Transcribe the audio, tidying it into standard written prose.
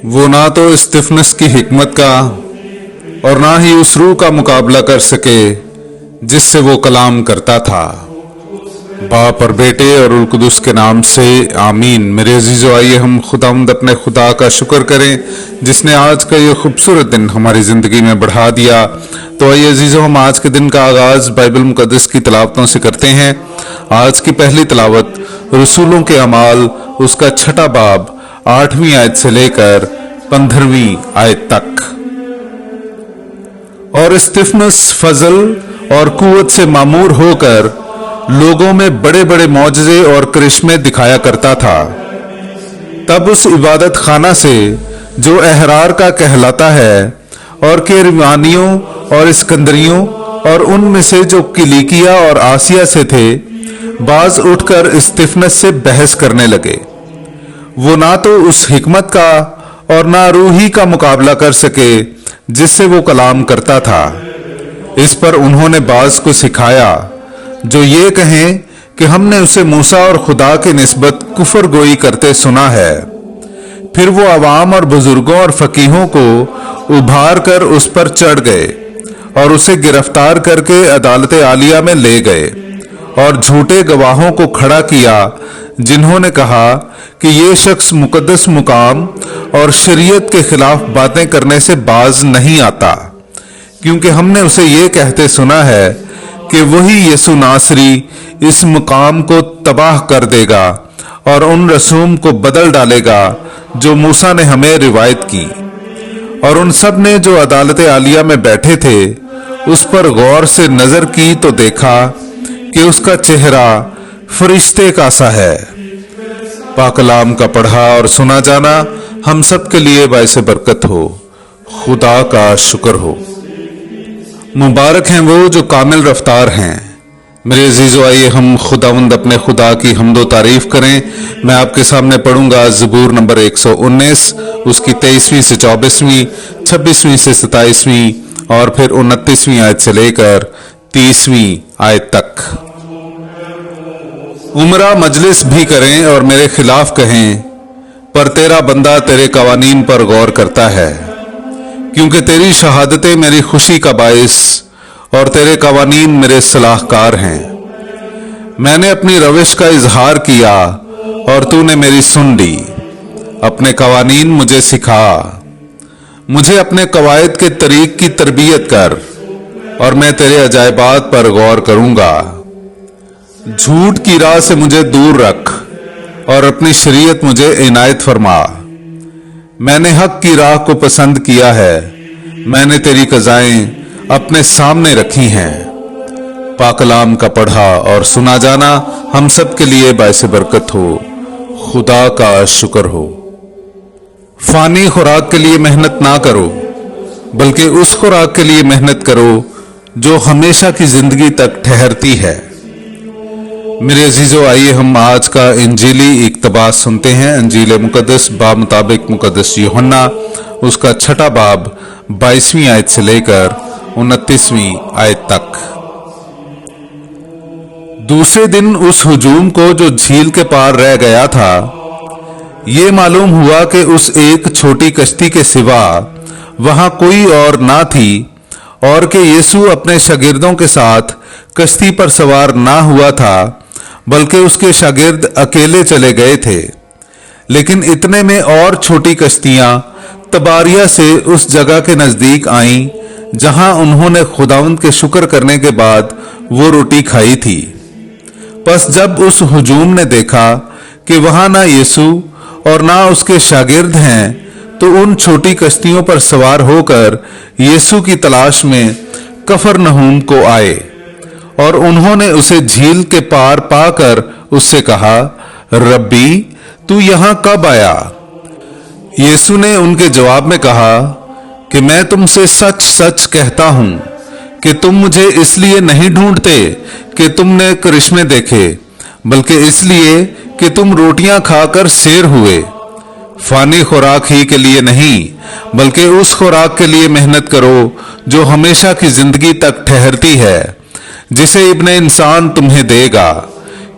وہ نہ تو استفنس کی حکمت کا اور نہ ہی اس روح کا مقابلہ کر سکے جس سے وہ کلام کرتا تھا۔ باپ اور بیٹے اور روح القدس کے نام سے آمین۔ میرے عزیزو، آئیے ہم خداوند اپنے خدا کا شکر کریں جس نے آج کا یہ خوبصورت دن ہماری زندگی میں بڑھا دیا۔ تو آئیے عزیزو، ہم آج کے دن کا آغاز بائبل مقدس کی تلاوتوں سے کرتے ہیں۔ آج کی پہلی تلاوت رسولوں کے اعمال اس کا 6 باب 8ویں آیت سے لے کر 15ویں آیت تک۔ اور استفنس فضل اور قوت سے معمور ہو کر لوگوں میں بڑے بڑے معجزے اور کرشمے دکھایا کرتا تھا۔ تب اس عبادت خانہ سے جو احرار کا کہلاتا ہے اور کیروانیوں اور اسکندریوں اور ان میں سے جو کلیکیا اور آسیا سے تھے باز اٹھ کر استفنس سے بحث کرنے لگے۔ وہ نہ تو اس حکمت کا اور نہ روحی کا مقابلہ کر سکے جس سے وہ کلام کرتا تھا۔ اس پر انہوں نے بعض کو سکھایا جو یہ کہیں کہ ہم نے اسے موسیٰ اور خدا کے نسبت کفر گوئی کرتے سنا ہے۔ پھر وہ عوام اور بزرگوں اور فقیہوں کو ابھار کر اس پر چڑھ گئے اور اسے گرفتار کر کے عدالت عالیہ میں لے گئے اور جھوٹے گواہوں کو کھڑا کیا جنہوں نے کہا کہ یہ شخص مقدس مقام اور شریعت کے خلاف باتیں کرنے سے باز نہیں آتا، کیونکہ ہم نے اسے یہ کہتے سنا ہے کہ وہی یسوع ناصری اس مقام کو تباہ کر دے گا اور ان رسوم کو بدل ڈالے گا جو موسیٰ نے ہمیں روایت کی۔ اور ان سب نے جو عدالت عالیہ میں بیٹھے تھے اس پر غور سے نظر کی تو دیکھا کہ اس کا چہرہ فرشتے کا سا ہے۔ پاک کلام کا پڑھا اور سنا جانا ہم سب کے لیے باعث برکت ہو۔ خدا کا شکر ہو۔ مبارک ہیں وہ جو کامل رفتار ہیں۔ میرے عزیزو، آئیے ہم خداوند اپنے خدا کی حمد و تعریف کریں۔ میں آپ کے سامنے پڑھوں گا زبور نمبر 119، اس کی 23ویں سے 24ویں، 26ویں سے 27ویں اور پھر 29ویں آیت سے لے کر 30ویں آیت تک۔ عمرہ مجلس بھی کریں اور میرے خلاف کہیں، پر تیرا بندہ تیرے قوانین پر غور کرتا ہے، کیونکہ تیری شہادتیں میری خوشی کا باعث اور تیرے قوانین میرے صلاح کار ہیں۔ میں نے اپنی روش کا اظہار کیا اور تو نے میری سن لی۔ اپنے قوانین مجھے سکھا، مجھے اپنے قواعد کے طریق کی تربیت کر اور میں تیرے عجائبات پر غور کروں گا۔ جھوٹ کی راہ سے مجھے دور رکھ اور اپنی شریعت مجھے عنایت فرما۔ میں نے حق کی راہ کو پسند کیا ہے، میں نے تیری قضائیں اپنے سامنے رکھی ہیں۔ پاک کلام کا پڑھا اور سنا جانا ہم سب کے لیے باعث برکت ہو۔ خدا کا شکر ہو۔ فانی خوراک کے لیے محنت نہ کرو، بلکہ اس خوراک کے لیے محنت کرو جو ہمیشہ کی زندگی تک ٹھہرتی ہے۔ میرے عزیزو، آئیے ہم آج کا انجیلی اقتباس سنتے ہیں۔ انجیل مقدس باب مطابق مقدس یوحنا اس کا 6 باب 22ویں آیت سے لے کر 29ویں آیت تک۔ دوسرے دن اس ہجوم کو جو جھیل کے پار رہ گیا تھا یہ معلوم ہوا کہ اس ایک چھوٹی کشتی کے سوا وہاں کوئی اور نہ تھی، اور کہ یسوع اپنے شاگردوں کے ساتھ کشتی پر سوار نہ ہوا تھا بلکہ اس کے شاگرد اکیلے چلے گئے تھے۔ لیکن اتنے میں اور چھوٹی کشتیاں تباریہ سے اس جگہ کے نزدیک آئیں جہاں انہوں نے خداوند کے شکر کرنے کے بعد وہ روٹی کھائی تھی۔ پس جب اس ہجوم نے دیکھا کہ وہاں نہ یسوع اور نہ اس کے شاگرد ہیں تو ان چھوٹی کشتیوں پر سوار ہو کر یسوع کی تلاش میں کفرنہوم کو آئے، اور انہوں نے اسے جھیل کے پار پا کر اس سے کہا، ربی، تو یہاں کب آیا؟ یسوع نے ان کے جواب میں کہا کہ میں تم سے سچ سچ کہتا ہوں کہ تم مجھے اس لیے نہیں ڈھونڈتے کہ تم نے کرشمے دیکھے، بلکہ اس لیے کہ تم روٹیاں کھا کر سیر ہوئے۔ فانی خوراک ہی کے لیے نہیں بلکہ اس خوراک کے لیے محنت کرو جو ہمیشہ کی زندگی تک ٹھہرتی ہے، جسے ابن انسان تمہیں دے گا،